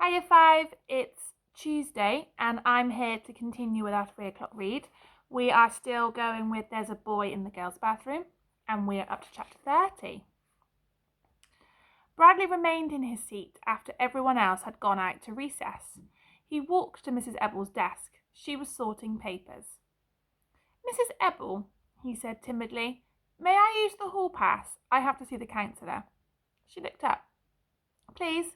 Hiya 5, it's Tuesday and I'm here to continue with our 3 o'clock read. We are still going with There's a Boy in the Girls' Bathroom and we are up to chapter 30. Bradley remained in his seat after everyone else had gone out to recess. He walked to Mrs. Ebbell's desk. She was sorting papers. "Mrs. Ebbell," he said timidly, "may I use the hall pass? I have to see the counsellor." She looked up. "Please."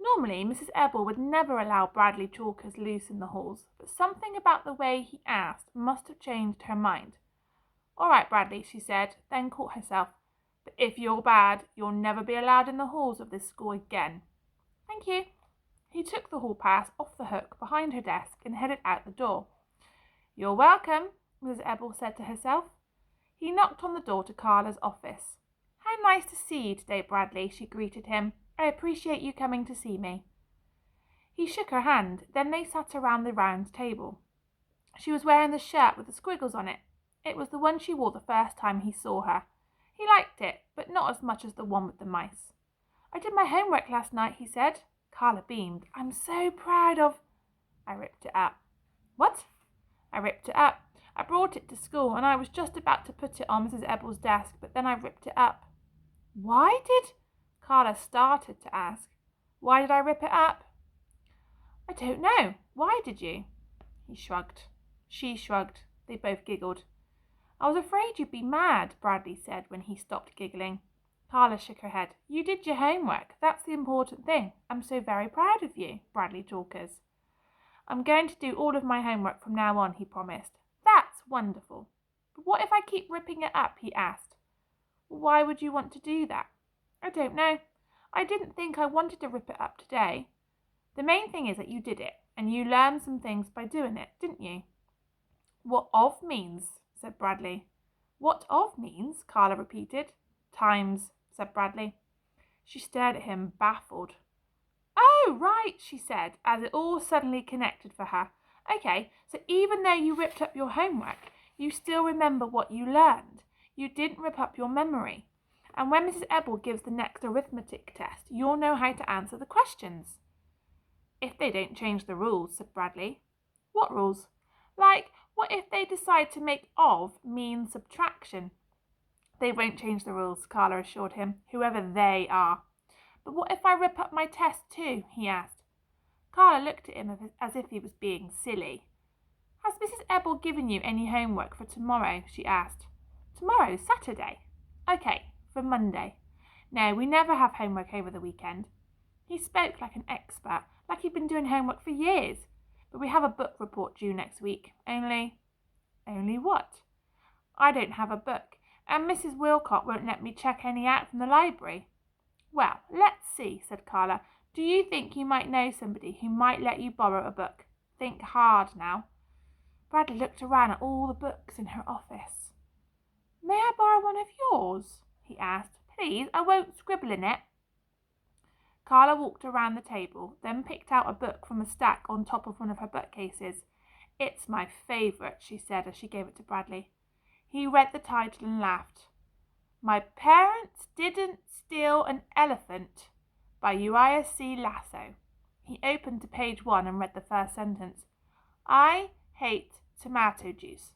Normally, Mrs. Ebbell would never allow Bradley talkers loose in the halls, but something about the way he asked must have changed her mind. "All right, Bradley," she said, then caught herself. "But if you're bad, you'll never be allowed in the halls of this school again." "Thank you." He took the hall pass off the hook behind her desk and headed out the door. "You're welcome," Mrs. Ebbell said to herself. He knocked on the door to Carla's office. "How nice to see you today, Bradley," she greeted him. "I appreciate you coming to see me." He shook her hand, then they sat around the round table. She was wearing the shirt with the squiggles on it. It was the one she wore the first time he saw her. He liked it, but not as much as the one with the mice. "I did my homework last night," he said. Carla beamed. "I'm so proud of—" "I ripped it up." "What?" "I ripped it up. I brought it to school, and I was just about to put it on Mrs. Ebbell's desk, but then I ripped it up." "Why did—" Carla started to ask. "Why did I rip it up?" "I don't know. Why did you?" He shrugged. She shrugged. They both giggled. "I was afraid you'd be mad," Bradley said when he stopped giggling. Carla shook her head. "You did your homework. That's the important thing. I'm so very proud of you, Bradley Talkers." "I'm going to do all of my homework from now on," he promised. "That's wonderful." "But what if I keep ripping it up?" he asked. "Why would you want to do that?" "I don't know. I didn't think I wanted to rip it up today." "The main thing is that you did it, and you learned some things by doing it, didn't you?" "What of means," said Bradley. "What of means?" Carla repeated. "Times," said Bradley. She stared at him, baffled. "Oh, right," she said, as it all suddenly connected for her. "Okay, so even though you ripped up your homework, you still remember what you learned. You didn't rip up your memory. And when Mrs. Ebbell gives the next arithmetic test, you'll know how to answer the questions." "If they don't change the rules," said Bradley. "What rules?" "Like, what if they decide to make of mean subtraction?" "They won't change the rules," Carla assured him, "whoever they are." "But what if I rip up my test too?" he asked. Carla looked at him as if he was being silly. "Has Mrs. Ebbell given you any homework for tomorrow?" she asked. "Tomorrow's Saturday." "Okay, for Monday." "No, we never have homework over the weekend." He spoke like an expert, like he'd been doing homework for years. "But we have a book report due next week. Only—" "Only what?" "I don't have a book, and Mrs. Wilcott won't let me check any out from the library." "Well, let's see," said Carla. "Do you think you might know somebody who might let you borrow a book? Think hard now." Bradley looked around at all the books in her office. "May I borrow one of yours?" he asked. "Please, I won't scribble in it." Carla walked around the table, then picked out a book from a stack on top of one of her bookcases. "It's my favourite," she said as she gave it to Bradley. He read the title and laughed. "My Parents Didn't Steal an Elephant" by Uriah C. Lasso. He opened to page 1 and read the first sentence. "I hate tomato juice."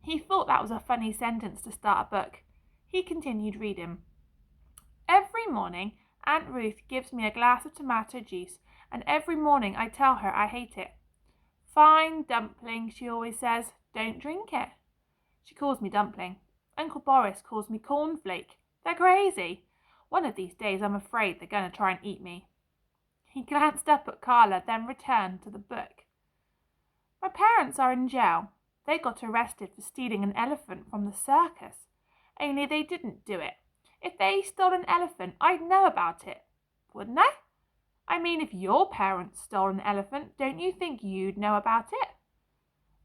He thought that was a funny sentence to start a book. He continued reading. "Every morning Aunt Ruth gives me a glass of tomato juice, and every morning I tell her I hate it. 'Fine dumpling,' she always says. 'Don't drink it.' She calls me dumpling. Uncle Boris calls me cornflake. They're crazy. One of these days I'm afraid they're going to try and eat me." He glanced up at Carla, then returned to the book. "My parents are in jail. They got arrested for stealing an elephant from the circus. Only they didn't do it. If they stole an elephant, I'd know about it. Wouldn't I? I mean, if your parents stole an elephant, don't you think you'd know about it?"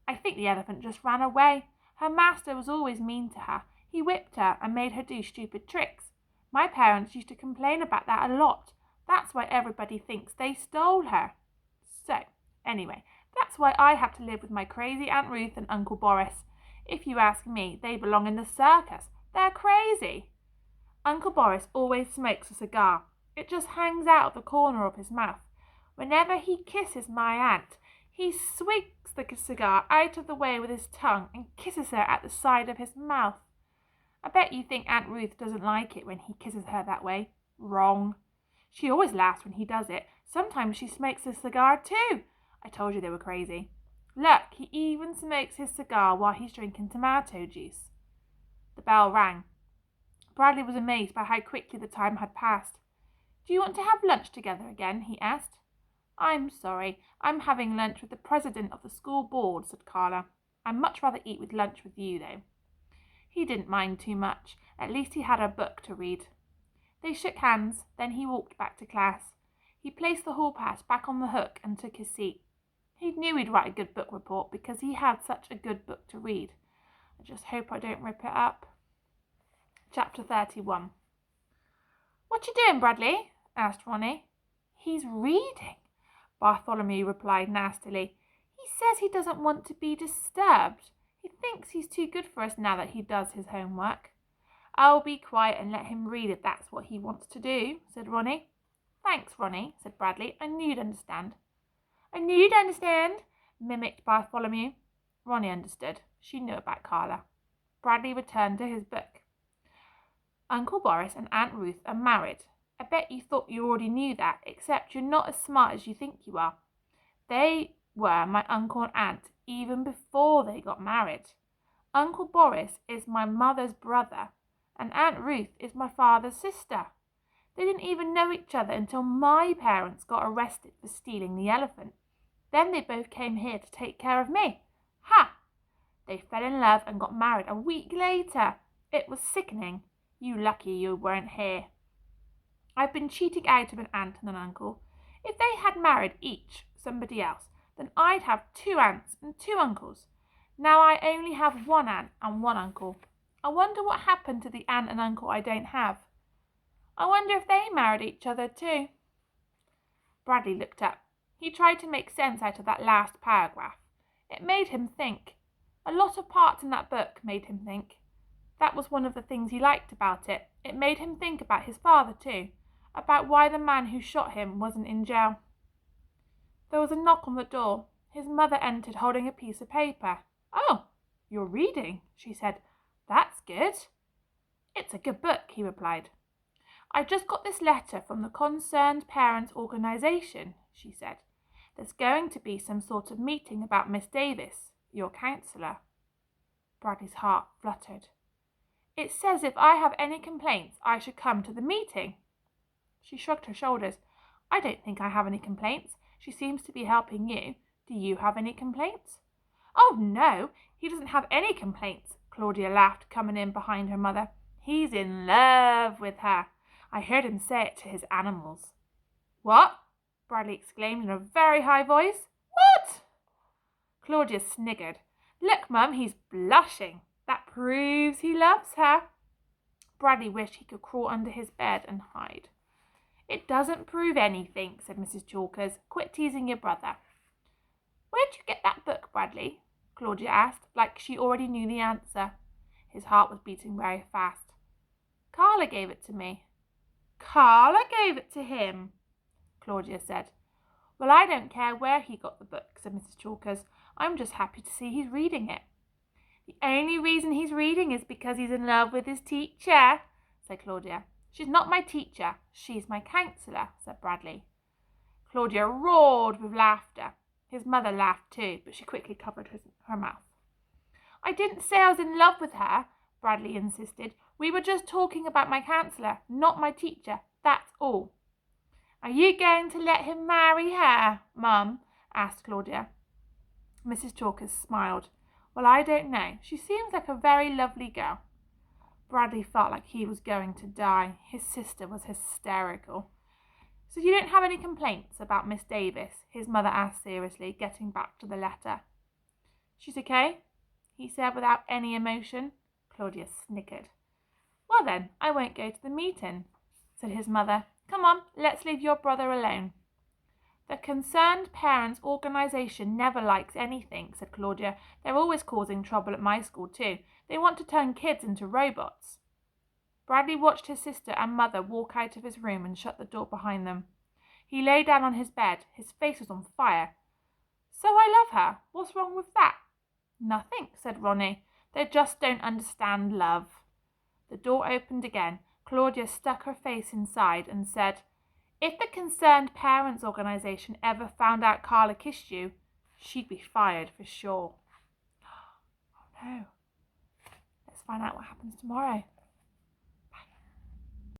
"I think the elephant just ran away. Her master was always mean to her. He whipped her and made her do stupid tricks. My parents used to complain about that a lot. That's why everybody thinks they stole her. So, anyway, that's why I have to live with my crazy Aunt Ruth and Uncle Boris. If you ask me, they belong in the circus. They're crazy. Uncle Boris always smokes a cigar. It just hangs out of the corner of his mouth. Whenever he kisses my aunt, he swigs the cigar out of the way with his tongue and kisses her at the side of his mouth. I bet you think Aunt Ruth doesn't like it when he kisses her that way. Wrong. She always laughs when he does it. Sometimes she smokes the cigar too. I told you they were crazy. Look, he even smokes his cigar while he's drinking tomato juice. The bell rang. Bradley was amazed by how quickly the time had passed. Do you want to have lunch together again? He asked. I'm sorry. I'm having lunch with the president of the school board, said Carla. I'd much rather eat with lunch with you, though. He didn't mind too much. At least he had a book to read. They shook hands, then he walked back to class. He placed the hall pass back on the hook and took his seat. He knew he'd write a good book report because he had such a good book to read. I just hope I don't rip it up. Chapter 31. What you doing, Bradley? Asked Ronnie. He's reading, Bartholomew replied nastily. He says he doesn't want to be disturbed. He thinks he's too good for us now that he does his homework. I'll be quiet and let him read if that's what he wants to do, said Ronnie. Thanks, Ronnie, said Bradley. I knew you'd understand. I knew you'd understand, mimicked Bartholomew. Ronnie understood. She knew about Carla. Bradley returned to his book. Uncle Boris and Aunt Ruth are married. I bet you thought you already knew that, except you're not as smart as you think you are. They were my uncle and aunt even before they got married. Uncle Boris is my mother's brother, and Aunt Ruth is my father's sister. They didn't even know each other until my parents got arrested for stealing the elephant. Then they both came here to take care of me. Ha! They fell in love and got married a week later. It was sickening. You lucky you weren't here. I've been cheating out of an aunt and an uncle. If they had married each somebody else, then I'd have 2 aunts and 2 uncles. Now I only have 1 aunt and 1 uncle. I wonder what happened to the aunt and uncle I don't have. I wonder if they married each other too. Bradley looked up. He tried to make sense out of that last paragraph. It made him think. A lot of parts in that book made him think. That was one of the things he liked about it. It made him think about his father too, about why the man who shot him wasn't in jail. There was a knock on the door. His mother entered holding a piece of paper. Oh, you're reading, she said. That's good. It's a good book, he replied. I just got this letter from the Concerned Parents Organisation, she said. There's going to be some sort of meeting about Miss Davis, your counsellor. Bradley's heart fluttered. It says if I have any complaints, I should come to the meeting. She shrugged her shoulders. I don't think I have any complaints. She seems to be helping you. Do you have any complaints? Oh, no, he doesn't have any complaints, Claudia laughed, coming in behind her mother. He's in love with her. I heard him say it to his animals. What? Bradley exclaimed in a very high voice. What? Claudia sniggered. Look, Mum, he's blushing. That proves he loves her. Bradley wished he could crawl under his bed and hide. It doesn't prove anything, said Mrs. Chalkers. Quit teasing your brother. Where'd you get that book, Bradley? Claudia asked, like she already knew the answer. His heart was beating very fast. Carla gave it to me. Carla gave it to him, Claudia said. Well, I don't care where he got the book, said Mrs. Chalkers. I'm just happy to see he's reading it. The only reason he's reading is because he's in love with his teacher, said Claudia. She's not my teacher. She's my counsellor, said Bradley. Claudia roared with laughter. His mother laughed too, but she quickly covered her mouth. I didn't say I was in love with her, Bradley insisted. We were just talking about my counsellor, not my teacher. That's all. Are you going to let him marry her, Mum? Asked Claudia. Mrs. Chalkers smiled. Well, I don't know. She seems like a very lovely girl. Bradley felt like he was going to die. His sister was hysterical. So you don't have any complaints about Miss Davis? His mother asked seriously, getting back to the letter. She's okay, he said without any emotion. Claudia snickered. Well then, I won't go to the meeting, said his mother. Come on, let's leave your brother alone. The Concerned Parents Organisation never likes anything, said Claudia. They're always causing trouble at my school too. They want to turn kids into robots. Bradley watched his sister and mother walk out of his room and shut the door behind them. He lay down on his bed. His face was on fire. "So I love her. What's wrong with that?" "Nothing," said Ronnie. "They just don't understand love." The door opened again. Claudia stuck her face inside and said, "If the Concerned Parents Organisation ever found out Carla kissed you, she'd be fired for sure." Oh no. Let's find out what happens tomorrow.